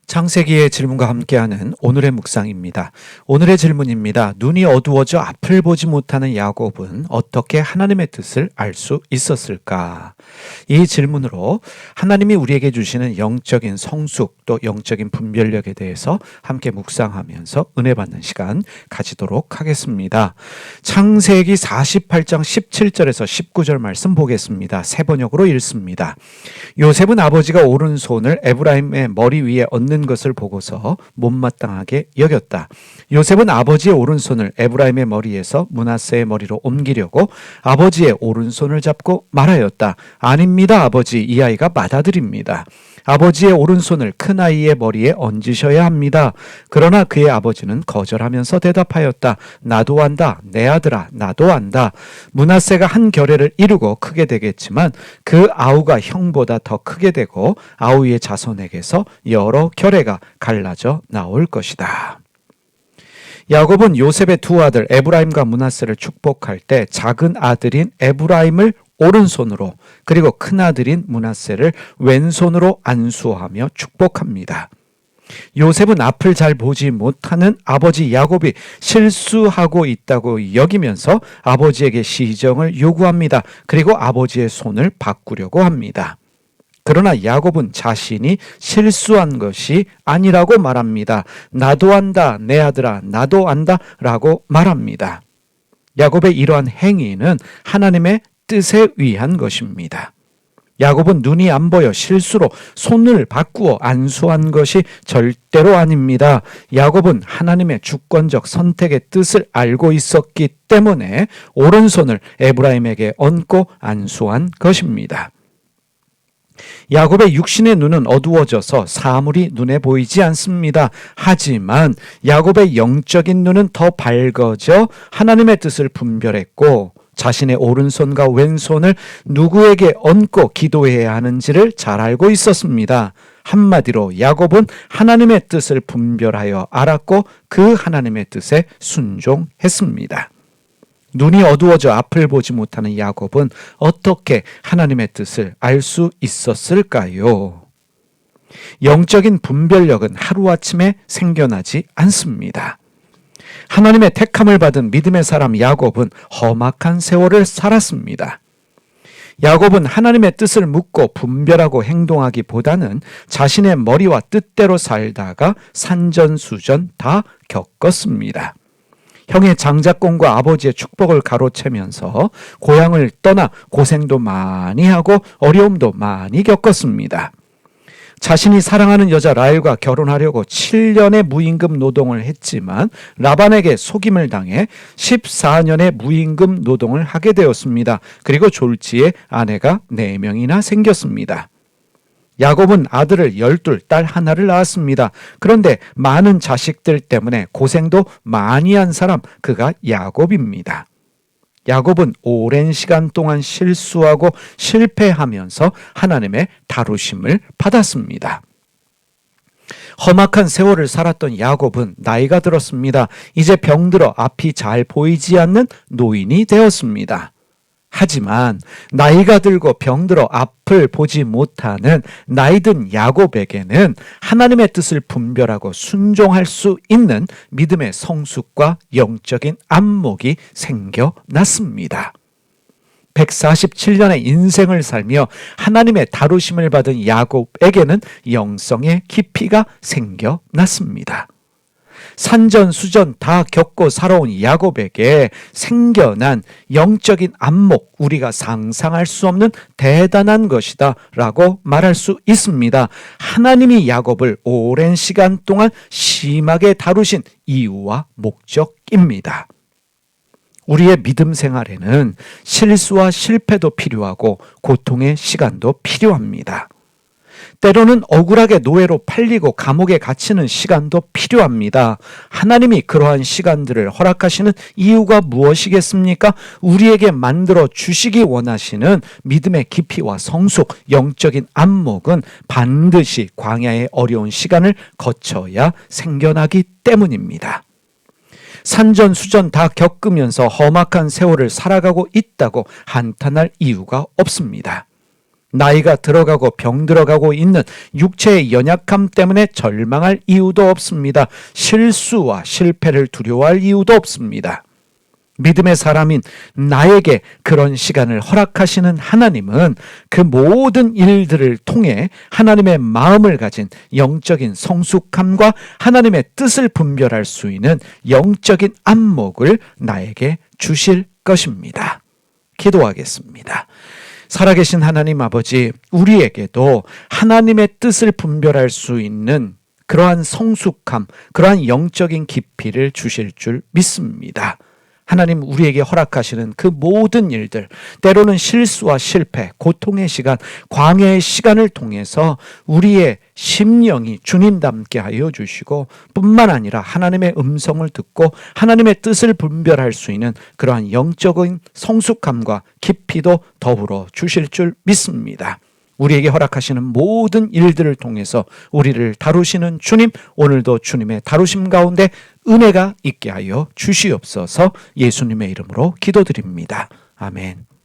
창세기의 질문과 함께하는 오늘의 묵상입니다. 오늘의 질문입니다. 눈이 어두워져 앞을 보지 못하는 야곱은 어떻게 하나님의 뜻을 알 수 있었을까? 이 질문으로 하나님이 우리에게 주시는 영적인 성숙 또 영적인 분별력에 대해서 함께 묵상하면서 은혜 받는 시간 가지도록 하겠습니다. 창세기 48장 17절에서 19절 말씀 보겠습니다. 세 번역으로 읽습니다. 요셉은 아버지가 오른손을 에브라임의 머리 위에 얹는 것을 보고서 못마땅하게 여겼다. 요셉은 아버지의 오른손을 에브라임의 머리에서 므낫세의 머리로 옮기려고 아버지의 오른손을 잡고 말하였다. 아닙니다, 아버지. 이 아이가 맏아들입니다. 아버지의 오른손을 큰아이의 머리에 얹으셔야 합니다. 그러나 그의 아버지는 거절하면서 대답하였다. 나도 안다. 내 아들아, 나도 안다. 므낫세가 한 결례를 이루고 크게 되겠지만 그 아우가 형보다 더 크게 되고 아우의 자손에게서 여러 결례가 갈라져 나올 것이다. 야곱은 요셉의 두 아들 에브라임과 므낫세를 축복할 때 작은 아들인 에브라임을 오른손으로 그리고 큰아들인 므낫세를 왼손으로 안수하며 축복합니다. 요셉은 앞을 잘 보지 못하는 아버지 야곱이 실수하고 있다고 여기면서 아버지에게 시정을 요구합니다. 그리고 아버지의 손을 바꾸려고 합니다. 그러나 야곱은 자신이 실수한 것이 아니라고 말합니다. 나도 안다, 내 아들아, 나도 안다 라고 말합니다. 야곱의 이러한 행위는 하나님의 뜻에 의한 것입니다. 야곱은 눈이 안 보여 실수로 손을 바꾸어 안수한 것이 절대로 아닙니다. 야곱은 하나님의 주권적 선택의 뜻을 알고 있었기 때문에 오른손을 에브라임에게 얹고 안수한 것입니다. 야곱의 육신의 눈은 어두워져서 사물이 눈에 보이지 않습니다. 하지만 야곱의 영적인 눈은 더 밝아져 하나님의 뜻을 분별했고 자신의 오른손과 왼손을 누구에게 얹고 기도해야 하는지를 잘 알고 있었습니다. 한마디로 야곱은 하나님의 뜻을 분별하여 알았고 그 하나님의 뜻에 순종했습니다. 눈이 어두워져 앞을 보지 못하는 야곱은 어떻게 하나님의 뜻을 알 수 있었을까요? 영적인 분별력은 하루아침에 생겨나지 않습니다. 하나님의 택함을 받은 믿음의 사람 야곱은 험악한 세월을 살았습니다. 야곱은 하나님의 뜻을 묻고 분별하고 행동하기보다는 자신의 머리와 뜻대로 살다가 산전수전 다 겪었습니다. 형의 장자권과 아버지의 축복을 가로채면서 고향을 떠나 고생도 많이 하고 어려움도 많이 겪었습니다. 자신이 사랑하는 여자 라헬과 결혼하려고 7년의 무임금 노동을 했지만 라반에게 속임을 당해 14년의 무임금 노동을 하게 되었습니다. 그리고 졸지에 아내가 4명이나 생겼습니다. 야곱은 아들을 12, 딸 하나를 낳았습니다. 그런데 많은 자식들 때문에 고생도 많이 한 사람, 그가 야곱입니다. 야곱은 오랜 시간 동안 실수하고 실패하면서 하나님의 다루심을 받았습니다. 험악한 세월을 살았던 야곱은 나이가 들었습니다. 이제 병들어 앞이 잘 보이지 않는 노인이 되었습니다. 하지만 나이가 들고 병들어 앞을 보지 못하는 나이든 야곱에게는 하나님의 뜻을 분별하고 순종할 수 있는 믿음의 성숙과 영적인 안목이 생겨났습니다. 147년의 인생을 살며 하나님의 다루심을 받은 야곱에게는 영성의 깊이가 생겨났습니다. 산전수전 다 겪고 살아온 야곱에게 생겨난 영적인 안목, 우리가 상상할 수 없는 대단한 것이다 라고 말할 수 있습니다. 하나님이 야곱을 오랜 시간 동안 심하게 다루신 이유와 목적입니다. 우리의 믿음 생활에는 실수와 실패도 필요하고 고통의 시간도 필요합니다. 때로는 억울하게 노예로 팔리고 감옥에 갇히는 시간도 필요합니다. 하나님이 그러한 시간들을 허락하시는 이유가 무엇이겠습니까? 우리에게 만들어 주시기 원하시는 믿음의 깊이와 성숙, 영적인 안목은 반드시 광야의 어려운 시간을 거쳐야 생겨나기 때문입니다. 산전수전 다 겪으면서 험악한 세월을 살아가고 있다고 한탄할 이유가 없습니다. 나이가 들어가고 병들어가고 있는 육체의 연약함 때문에 절망할 이유도 없습니다. 실수와 실패를 두려워할 이유도 없습니다. 믿음의 사람인 나에게 그런 시간을 허락하시는 하나님은 그 모든 일들을 통해 하나님의 마음을 가진 영적인 성숙함과 하나님의 뜻을 분별할 수 있는 영적인 안목을 나에게 주실 것입니다. 기도하겠습니다. 살아계신 하나님 아버지, 우리에게도 하나님의 뜻을 분별할 수 있는 그러한 성숙함, 그러한 영적인 깊이를 주실 줄 믿습니다. 하나님, 우리에게 허락하시는 그 모든 일들, 때로는 실수와 실패, 고통의 시간, 광야의 시간을 통해서 우리의 심령이 주님답게 하여 주시고 뿐만 아니라 하나님의 음성을 듣고 하나님의 뜻을 분별할 수 있는 그러한 영적인 성숙함과 깊이도 더불어 주실 줄 믿습니다. 우리에게 허락하시는 모든 일들을 통해서 우리를 다루시는 주님, 오늘도 주님의 다루심 가운데 은혜가 있게 하여 주시옵소서. 예수님의 이름으로 기도드립니다. 아멘.